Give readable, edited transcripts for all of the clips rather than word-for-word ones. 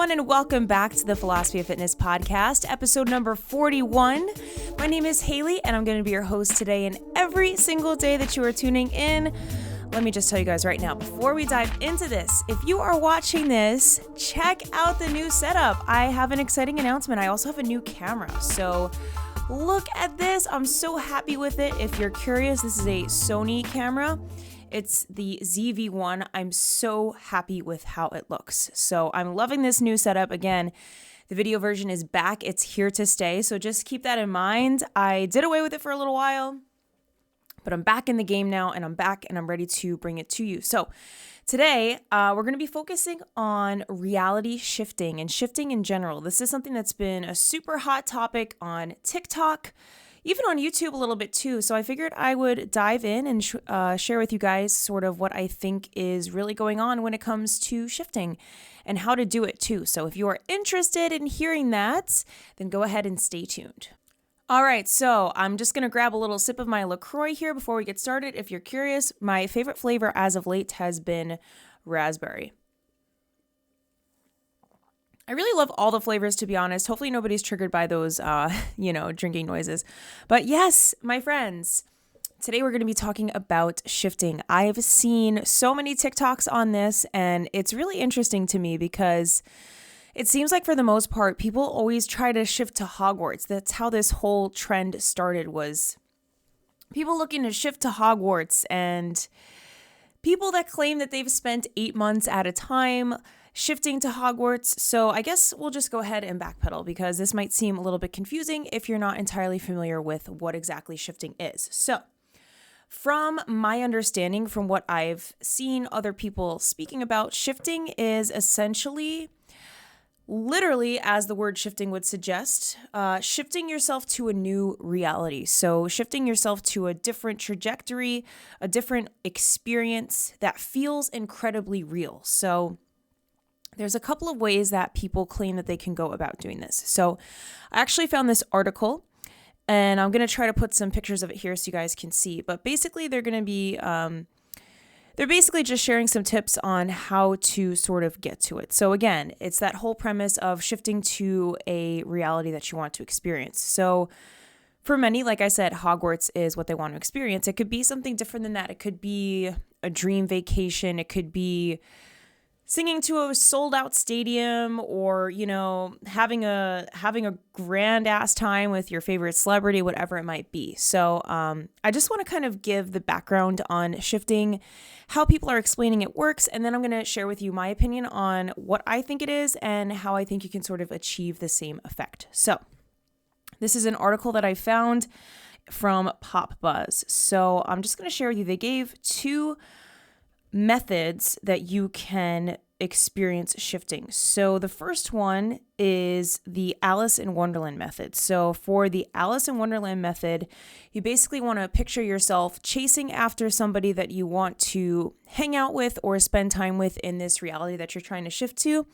everyone, and welcome back to the Philosophy of Fitness podcast, episode number 41. My name is Haley, and I'm going to be your host today and every single day that you are tuning in. Let me just tell you guys right now, before we dive into this, if you are watching this, check out the new setup. I have an exciting announcement. I also have a new camera, so look at this. I'm so happy with it. If you're curious, this is a Sony camera. It's the ZV-1. I'm so happy with how it looks. So I'm loving this new setup. Again, the video version is back. It's here to stay. So just keep that in mind. I did away with it for a little while, but I'm back in the game now, and I'm back and I'm ready to bring it to you. So today, we're going to be focusing on reality shifting and shifting in general. This is something that's been a super hot topic on TikTok, even on YouTube a little bit too. So I figured I would dive in and share with you guys sort of what I think is really going on when it comes to shifting and how to do it too. So if you are interested in hearing that, then go ahead and stay tuned. All right, so I'm just going to grab a little sip of my LaCroix here before we get started. If you're curious, my favorite flavor as of late has been raspberry. I really love all the flavors, to be honest. Hopefully nobody's triggered by those, drinking noises. But yes, my friends, today we're going to be talking about shifting. I've seen so many TikToks on this, and it's really interesting to me because it seems like for the most part, people always try to shift to Hogwarts. That's how this whole trend started, was people looking to shift to Hogwarts and people that claim that they've spent 8 months at a time shifting to Hogwarts. So I guess we'll just go ahead and backpedal because this might seem a little bit confusing if you're not entirely familiar with what exactly shifting is. So from my understanding, from what I've seen other people speaking about, shifting is essentially, literally, as the word shifting would suggest, shifting yourself to a new reality. So shifting yourself to a different trajectory, a different experience that feels incredibly real. So there's a couple of ways that people claim that they can go about doing this. So I actually found this article, and I'm going to try to put some pictures of it here so you guys can see. But basically, they're going to be they're basically just sharing some tips on how to sort of get to it. So again, it's that whole premise of shifting to a reality that you want to experience. So for many, like I said, Hogwarts is what they want to experience. It could be something different than that. It could be a dream vacation. It could be singing to a sold out stadium, or, having a grand ass time with your favorite celebrity, whatever it might be. So I just want to kind of give the background on shifting, how people are explaining it works, and then I'm going to share with you my opinion on what I think it is and how I think you can sort of achieve the same effect. So this is an article that I found from Pop Buzz. So I'm just going to share with you. They gave two methods that you can experience shifting. So the first one is the Alice in Wonderland method. So for the Alice in Wonderland method, you basically want to picture yourself chasing after somebody that you want to hang out with or spend time with in this reality that you're trying to shift to.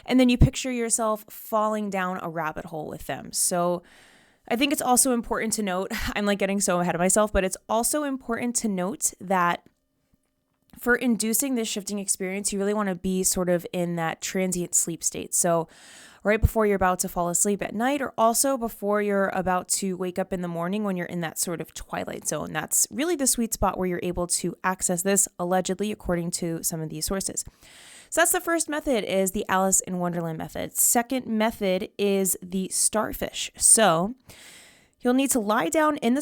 And then you picture yourself falling down a rabbit hole with them. So I think it's also important to note, I'm like getting so ahead of myself, but it's also important to note that for inducing this shifting experience, you really want to be sort of in that transient sleep state. So right before you're about to fall asleep at night, or also before you're about to wake up in the morning when you're in that sort of twilight zone. That's really the sweet spot where you're able to access this, allegedly, according to some of these sources. So that's the first method, is the Alice in Wonderland method. Second method is the starfish. So you'll need to lie down in the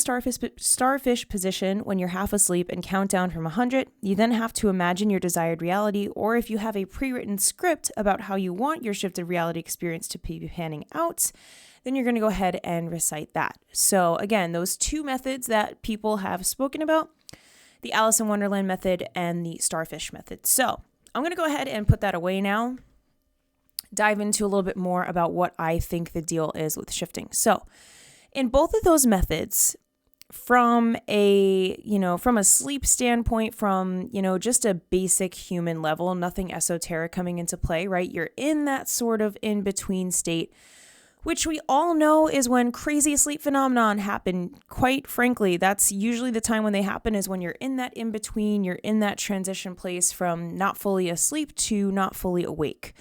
starfish position when you're half asleep and count down from 100. You then have to imagine your desired reality, or if you have a pre-written script about how you want your shifted reality experience to be panning out, then you're going to go ahead and recite that. So again, those two methods that people have spoken about, the Alice in Wonderland method and the starfish method. So I'm going to go ahead and put that away now, dive into a little bit more about what I think the deal is with shifting. So in both of those methods, from a sleep standpoint, from, just a basic human level, nothing esoteric coming into play, right? You're in that sort of in-between state, which we all know is when crazy sleep phenomenon happen. Quite frankly, that's usually the time when they happen, is when you're in that in-between, you're in that transition place from not fully asleep to not fully awake.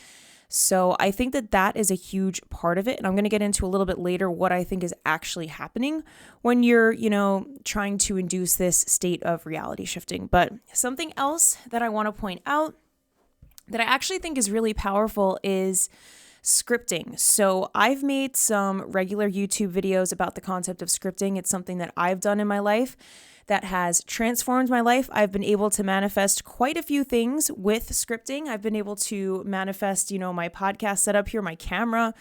So I think that that is a huge part of it. And I'm going to get into a little bit later what I think is actually happening when you're, trying to induce this state of reality shifting. But something else that I want to point out that I actually think is really powerful is scripting. So I've made some regular YouTube videos about the concept of scripting. It's something that I've done in my life that has transformed my life. I've been able to manifest quite a few things with scripting. I've been able to manifest, my podcast setup here, my camera,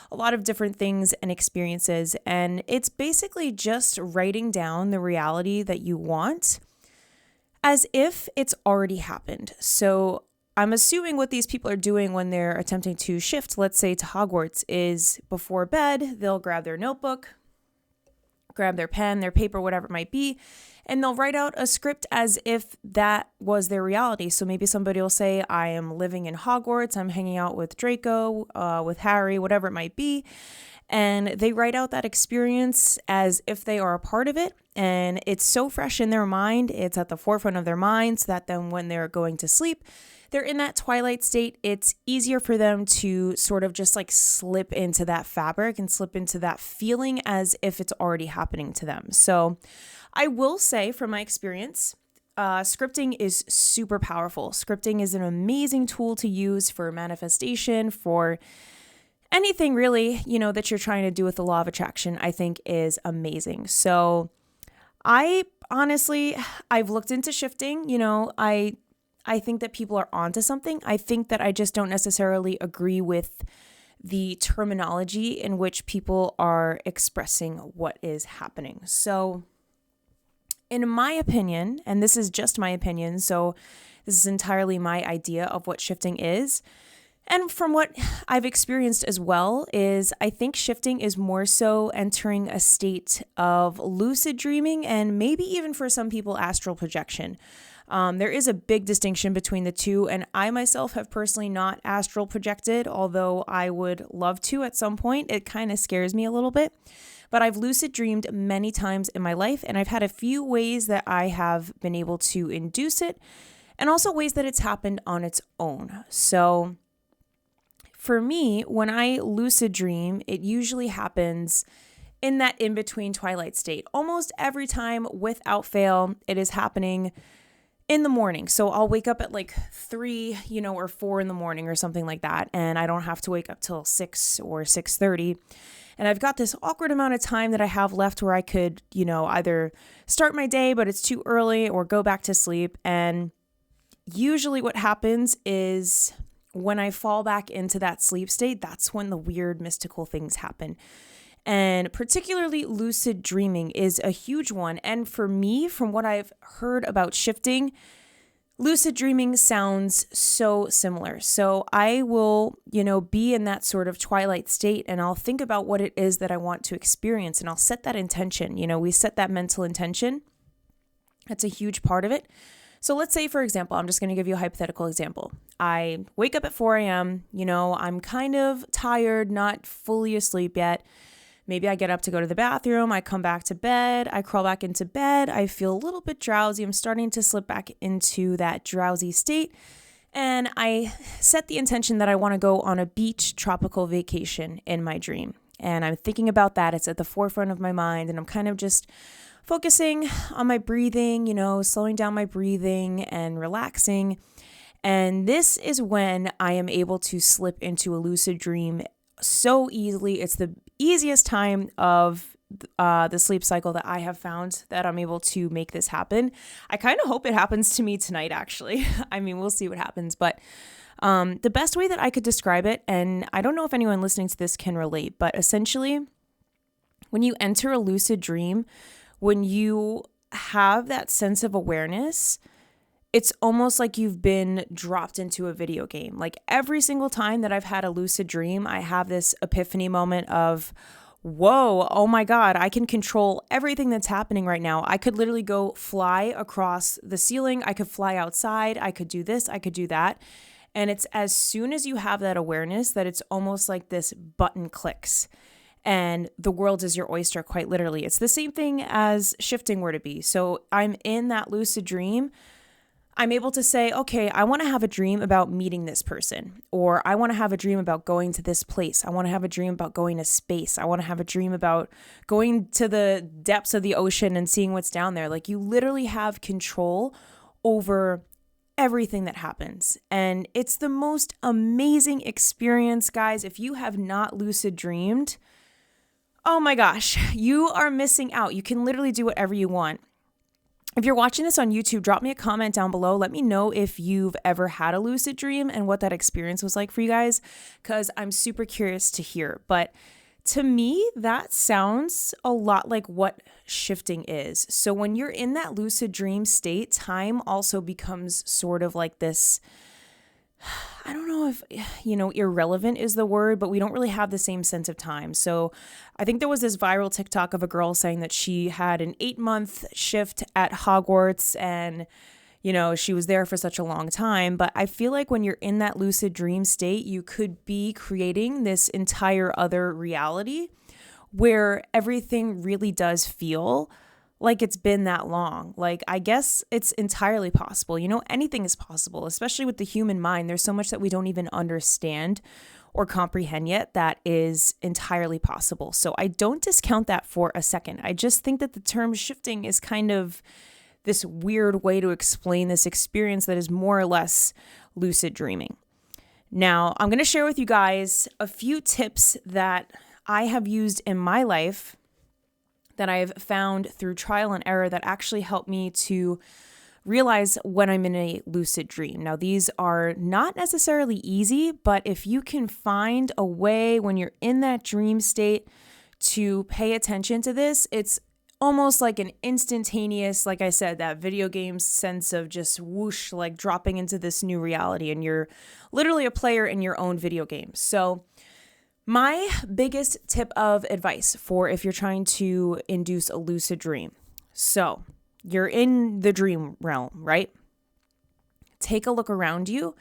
a lot of different things and experiences. And it's basically just writing down the reality that you want as if it's already happened. So I'm assuming what these people are doing when they're attempting to shift, let's say to Hogwarts, is before bed, they'll grab their notebook, grab their pen, their paper, whatever it might be, and they'll write out a script as if that was their reality. So maybe somebody will say, I am living in Hogwarts, I'm hanging out with Draco, with Harry, whatever it might be. And they write out that experience as if they are a part of it. And it's so fresh in their mind, it's at the forefront of their minds that then when they're going to sleep, they're in that twilight state. It's easier for them to sort of just like slip into that fabric and slip into that feeling as if it's already happening to them. So I will say from my experience, scripting is super powerful. Scripting is an amazing tool to use for manifestation, for anything really, that you're trying to do with the law of attraction, I think is amazing. So I've looked into shifting, I think that people are onto something. I think that I just don't necessarily agree with the terminology in which people are expressing what is happening. So in my opinion, and this is just my opinion, so this is entirely my idea of what shifting is, and from what I've experienced as well, is I think shifting is more so entering a state of lucid dreaming and maybe even for some people astral projection. There is a big distinction between the two, and I myself have personally not astral projected, although I would love to at some point. It kind of scares me a little bit, but I've lucid dreamed many times in my life, and I've had a few ways that I have been able to induce it, and also ways that it's happened on its own. So for me, when I lucid dream, it usually happens in that in-between twilight state. Almost every time, without fail, it is happening in the morning. So I'll wake up at like 3, or 4 in the morning or something like that. And I don't have to wake up till 6 or 6:30. And I've got this awkward amount of time that I have left where I could, either start my day, but it's too early, or go back to sleep. And usually what happens is when I fall back into that sleep state, that's when the weird mystical things happen. And particularly lucid dreaming is a huge one. And for me, from what I've heard about shifting, lucid dreaming sounds so similar. So I will, be in that sort of twilight state, and I'll think about what it is that I want to experience, and I'll set that intention. We set that mental intention. That's a huge part of it. So let's say, for example, I'm just going to give you a hypothetical example. I wake up at 4 a.m., I'm kind of tired, not fully asleep yet. Maybe I get up to go to the bathroom, I come back to bed, I crawl back into bed, I feel a little bit drowsy, I'm starting to slip back into that drowsy state, and I set the intention that I want to go on a beach tropical vacation in my dream. And I'm thinking about that, it's at the forefront of my mind, and I'm kind of just focusing on my breathing, slowing down my breathing and relaxing. And this is when I am able to slip into a lucid dream so easily. It's the easiest time of the sleep cycle that I have found that I'm able to make this happen. I kind of hope it happens to me tonight, actually. I mean, we'll see what happens. But the best way that I could describe it, and I don't know if anyone listening to this can relate, but essentially, when you enter a lucid dream, when you have that sense of awareness, it's almost like you've been dropped into a video game. Like every single time that I've had a lucid dream, I have this epiphany moment of, whoa, oh my God, I can control everything that's happening right now. I could literally go fly across the ceiling. I could fly outside. I could do this. I could do that. And it's as soon as you have that awareness that it's almost like this button clicks and the world is your oyster, quite literally. It's the same thing as shifting were to be. So I'm in that lucid dream. I'm able to say, okay, I want to have a dream about meeting this person, or I want to have a dream about going to this place. I want to have a dream about going to space. I want to have a dream about going to the depths of the ocean and seeing what's down there. Like, you literally have control over everything that happens. And it's the most amazing experience, guys. If you have not lucid dreamed, oh my gosh, you are missing out. You can literally do whatever you want. If you're watching this on YouTube, drop me a comment down below. Let me know if you've ever had a lucid dream and what that experience was like for you guys, because I'm super curious to hear. But to me, that sounds a lot like what shifting is. So when you're in that lucid dream state, time also becomes sort of like this, I don't know if, irrelevant is the word, but we don't really have the same sense of time. So I think there was this viral TikTok of a girl saying that she had an 8-month shift at Hogwarts and, she was there for such a long time. But I feel like when you're in that lucid dream state, you could be creating this entire other reality where everything really does feel like it's been that long. Like, I guess it's entirely possible. Anything is possible, especially with the human mind. There's so much that we don't even understand or comprehend yet that is entirely possible. So I don't discount that for a second. I just think that the term shifting is kind of this weird way to explain this experience that is more or less lucid dreaming. Now, I'm going to share with you guys a few tips that I have used in my life that I have found through trial and error that actually help me to realize when I'm in a lucid dream. Now, these are not necessarily easy, but if you can find a way when you're in that dream state to pay attention to this, it's almost like an instantaneous, like I said, that video game sense of just whoosh, like dropping into this new reality, and you're literally a player in your own video game. So my biggest tip of advice for if you're trying to induce a lucid dream. So you're in the dream realm, right? Take a look around you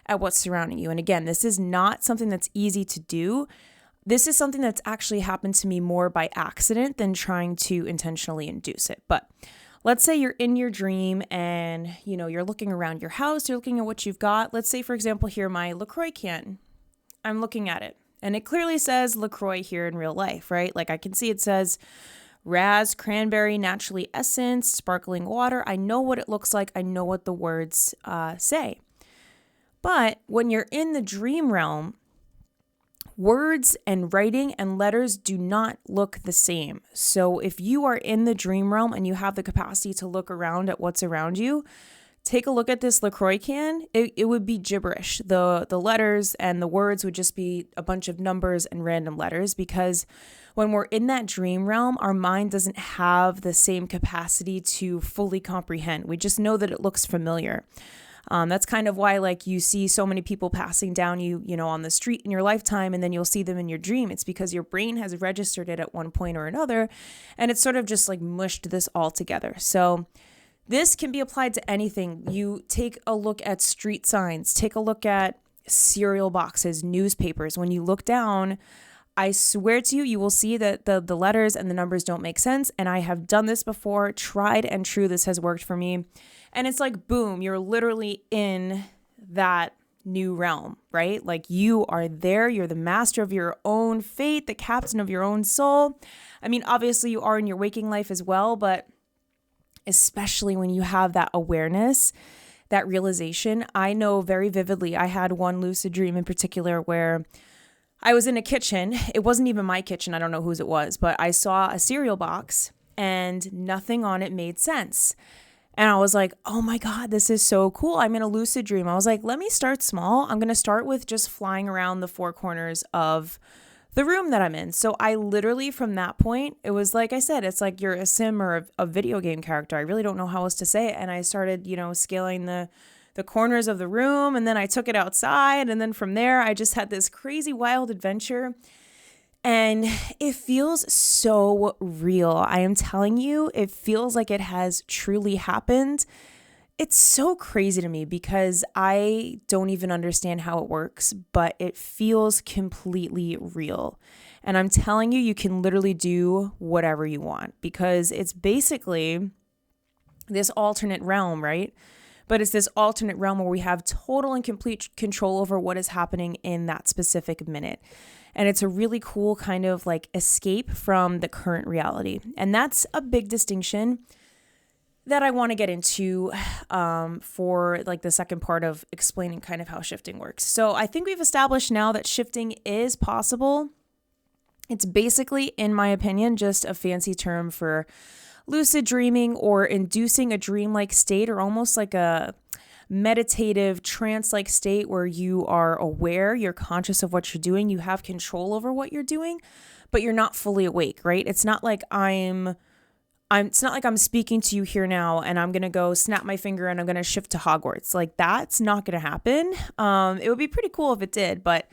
at what's surrounding you. And again, this is not something that's easy to do. This is something that's actually happened to me more by accident than trying to intentionally induce it. But let's say you're in your dream and, you're looking around your house, you're looking at what you've got. Let's say, for example, here, my LaCroix can. I'm looking at it. And it clearly says LaCroix here in real life, right? Like, I can see it says Raz, cranberry, naturally essence, sparkling water. I know what it looks like. I know what the words say. But when you're in the dream realm, words and writing and letters do not look the same. So if you are in the dream realm and you have the capacity to look around at what's around you, take a look at this LaCroix can. It would be gibberish. The letters and the words would just be a bunch of numbers and random letters, because when we're in that dream realm, our mind doesn't have the same capacity to fully comprehend. We just know that it looks familiar. That's kind of why, like, you see so many people passing down you on the street in your lifetime, and then you'll see them in your dream. It's because your brain has registered it at one point or another, and it's sort of just like mushed this all together. So this can be applied to anything. You take a look at street signs, take a look at cereal boxes, newspapers. When you look down, I swear to you, you will see that the letters and the numbers don't make sense. And I have done this before, tried and true. This has worked for me. And it's like, boom, you're literally in that new realm, right? Like, you are there. You're the master of your own fate, the captain of your own soul. I mean, obviously you are in your waking life as well, but especially when you have that awareness, that realization. I know very vividly, I had one lucid dream in particular where I was in a kitchen. It wasn't even my kitchen. I don't know whose it was, but I saw a cereal box and nothing on it made sense. And I was like, oh my God, this is so cool. I'm in a lucid dream. I was like, let me start small. I'm going to start with just flying around the four corners of the room that I'm in. So I literally, from that point, it was like I said, it's like you're a sim or a video game character. I really don't know how else to say it. And I started, scaling the corners of the room, and then I took it outside. And then from there, I just had this crazy wild adventure. And it feels so real. I am telling you, it feels like it has truly happened. It's so crazy to me because I don't even understand how it works, but it feels completely real. And I'm telling you, you can literally do whatever you want because it's basically this alternate realm, right? but it's this alternate realm where we have total and complete control over what is happening in that specific minute. And it's a really cool kind of like escape from the current reality. And that's a big distinction that I want to get into for like the second part of explaining kind of how shifting works. So I think we've established now that shifting is possible. It's basically, in my opinion, just a fancy term for lucid dreaming or inducing a dreamlike state, or almost like a meditative trance-like state where you are aware, you're conscious of what you're doing, you have control over what you're doing, but you're not fully awake, right? It's not like I'm speaking to you here now and I'm going to go snap my finger and I'm going to shift to Hogwarts. Like, that's not going to happen. It would be pretty cool if it did, but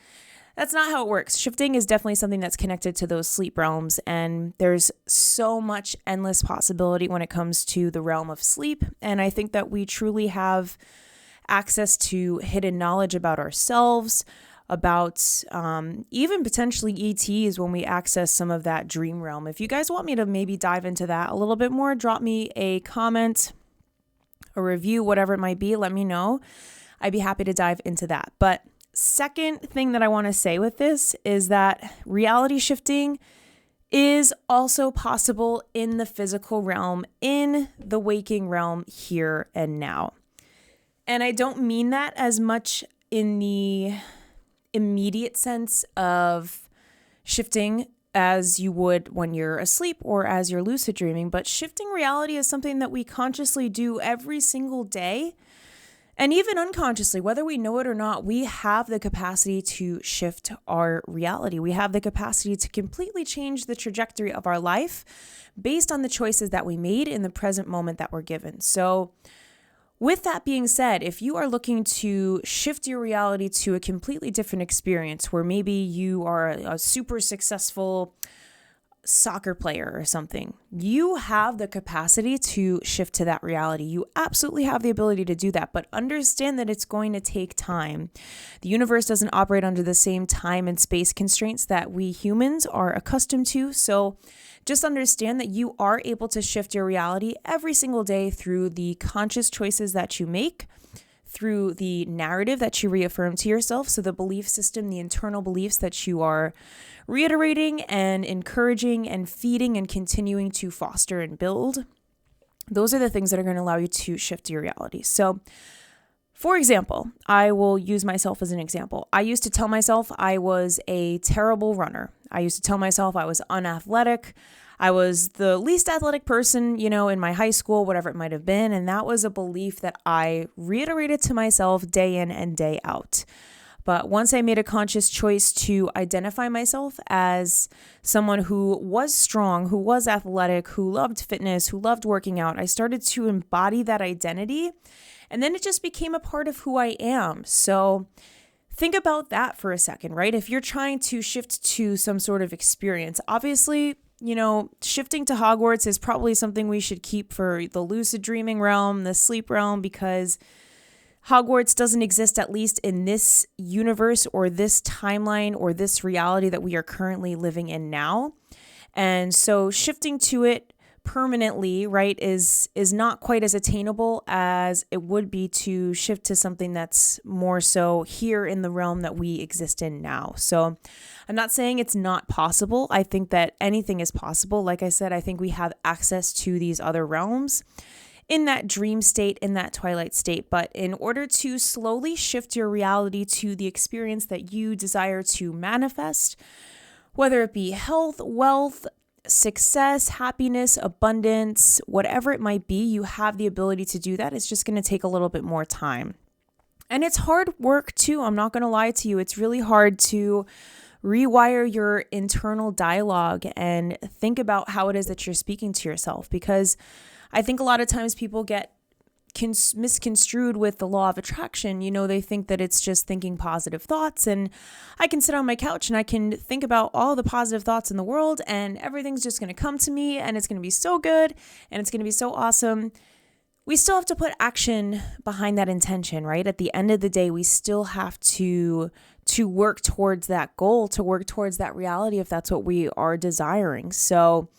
that's not how it works. Shifting is definitely something that's connected to those sleep realms, and there's so much endless possibility when it comes to the realm of sleep. And I think that we truly have access to hidden knowledge about ourselves, about even potentially ETs when we access some of that dream realm. If you guys want me to maybe dive into that a little bit more, drop me a comment, a review, whatever it might be, let me know. I'd be happy to dive into that. But second thing that I want to say with this is that reality shifting is also possible in the physical realm, in the waking realm here and now. And I don't mean that as much in the immediate sense of shifting as you would when you're asleep or as you're lucid dreaming, but shifting reality is something that we consciously do every single day. And even unconsciously, whether we know it or not, we have the capacity to shift our reality. We have the capacity to completely change the trajectory of our life based on the choices that we made in the present moment that we're given. So with that being said, if you are looking to shift your reality to a completely different experience where maybe you are a super successful soccer player or something, you have the capacity to shift to that reality. You absolutely have the ability to do that, but understand that it's going to take time. The universe doesn't operate under the same time and space constraints that we humans are accustomed to. So just understand that you are able to shift your reality every single day through the conscious choices that you make, through the narrative that you reaffirm to yourself. So the belief system, the internal beliefs that you are reiterating and encouraging and feeding and continuing to foster and build. Those are the things that are going to allow you to shift your reality. So for example, I will use myself as an example. I used to tell myself I was a terrible runner. I used to tell myself I was unathletic. I was the least athletic person, in my high school, whatever it might have been. And that was a belief that I reiterated to myself day in and day out. But once I made a conscious choice to identify myself as someone who was strong, who was athletic, who loved fitness, who loved working out, I started to embody that identity. And then it just became a part of who I am. So think about that for a second, right? If you're trying to shift to some sort of experience, obviously, shifting to Hogwarts is probably something we should keep for the lucid dreaming realm, the sleep realm, because Hogwarts doesn't exist, at least in this universe or this timeline or this reality that we are currently living in now. And so shifting to it permanently, right, is not quite as attainable as it would be to shift to something that's more so here in the realm that we exist in now. So I'm not saying it's not possible. I think that anything is possible. Like I said, I think we have access to these other realms in that dream state, in that twilight state. But in order to slowly shift your reality to the experience that you desire to manifest, whether it be health, wealth, success, happiness, abundance, whatever it might be, you have the ability to do that. It's just going to take a little bit more time. And it's hard work too. I'm not going to lie to you. It's really hard to rewire your internal dialogue and think about how it is that you're speaking to yourself, because I think a lot of times people get misconstrued with the law of attraction. They think that it's just thinking positive thoughts, and I can sit on my couch and I can think about all the positive thoughts in the world and everything's just going to come to me and it's going to be so good and it's going to be so awesome. We still have to put action behind that intention, right? At the end of the day, we still have to work towards that goal, to work towards that reality if that's what we are desiring. So,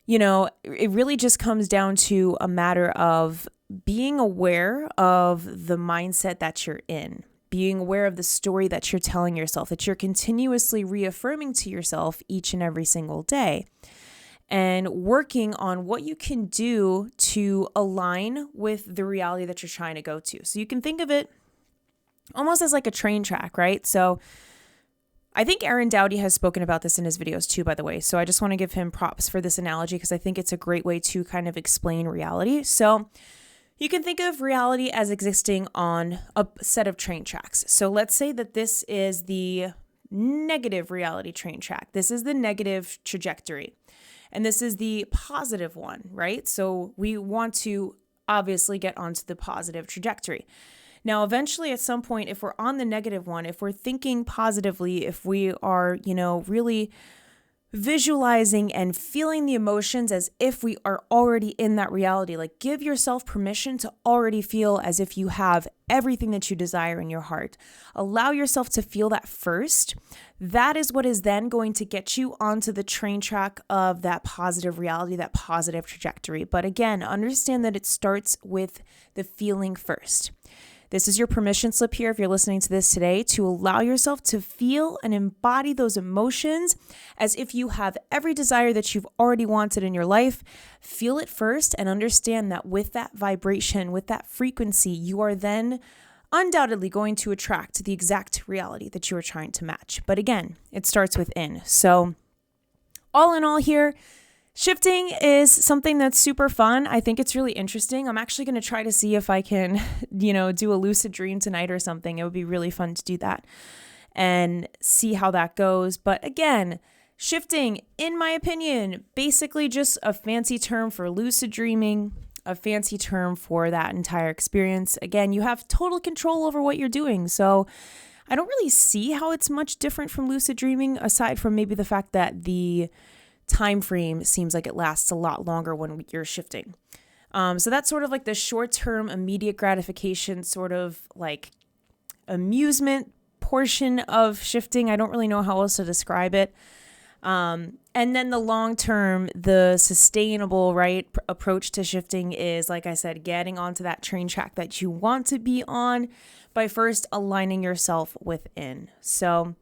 it really just comes down to a matter of being aware of the mindset that you're in, being aware of the story that you're telling yourself, that you're continuously reaffirming to yourself each and every single day, and working on what you can do to align with the reality that you're trying to go to. So you can think of it almost as like a train track, right? So I think Aaron Dowdy has spoken about this in his videos too, by the way. So I just want to give him props for this analogy because I think it's a great way to kind of explain reality. So you can think of reality as existing on a set of train tracks. So let's say that this is the negative reality train track. This is the negative trajectory. And this is the positive one, right? So we want to obviously get onto the positive trajectory. Now, eventually at some point, if we're on the negative one, if we're thinking positively, if we are, really visualizing and feeling the emotions as if we are already in that reality, like give yourself permission to already feel as if you have everything that you desire in your heart. Allow yourself to feel that first. That is what is then going to get you onto the train track of that positive reality, that positive trajectory. But again, understand that it starts with the feeling first. This is your permission slip here, if you're listening to this today, to allow yourself to feel and embody those emotions as if you have every desire that you've already wanted in your life. Feel it first and understand that with that vibration, with that frequency, you are then undoubtedly going to attract the exact reality that you are trying to match. But again, it starts within. So all in all here, shifting is something that's super fun. I think it's really interesting. I'm actually going to try to see if I can, do a lucid dream tonight or something. It would be really fun to do that and see how that goes. But again, shifting, in my opinion, basically just a fancy term for lucid dreaming, a fancy term for that entire experience. Again, you have total control over what you're doing. So I don't really see how it's much different from lucid dreaming, aside from maybe the fact that the time frame seems like it lasts a lot longer when you're shifting. So that's sort of like the short-term immediate gratification sort of like amusement portion of shifting. I don't really know how else to describe it. And then the long-term, the sustainable, right, approach to shifting is, like I said, getting onto that train track that you want to be on by first aligning yourself within. So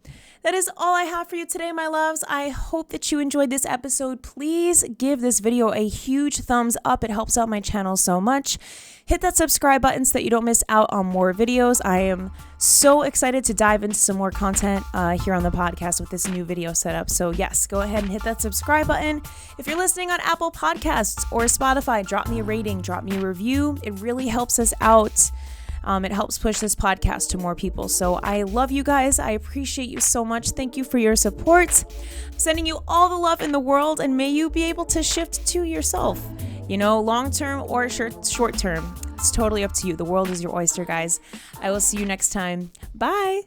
that is all I have for you today, my loves. I hope that you enjoyed this episode. Please give this video a huge thumbs up. It helps out my channel so much. Hit that subscribe button so that you don't miss out on more videos. I am so excited to dive into some more content here on the podcast with this new video setup. So yes, go ahead and hit that subscribe button. If you're listening on Apple Podcasts or Spotify, drop me a rating, drop me a review. It really helps us out. It helps push this podcast to more people. So I love you guys. I appreciate you so much. Thank you for your support. I'm sending you all the love in the world, and may you be able to shift to yourself, long-term or short-term. It's totally up to you. The world is your oyster, guys. I will see you next time. Bye.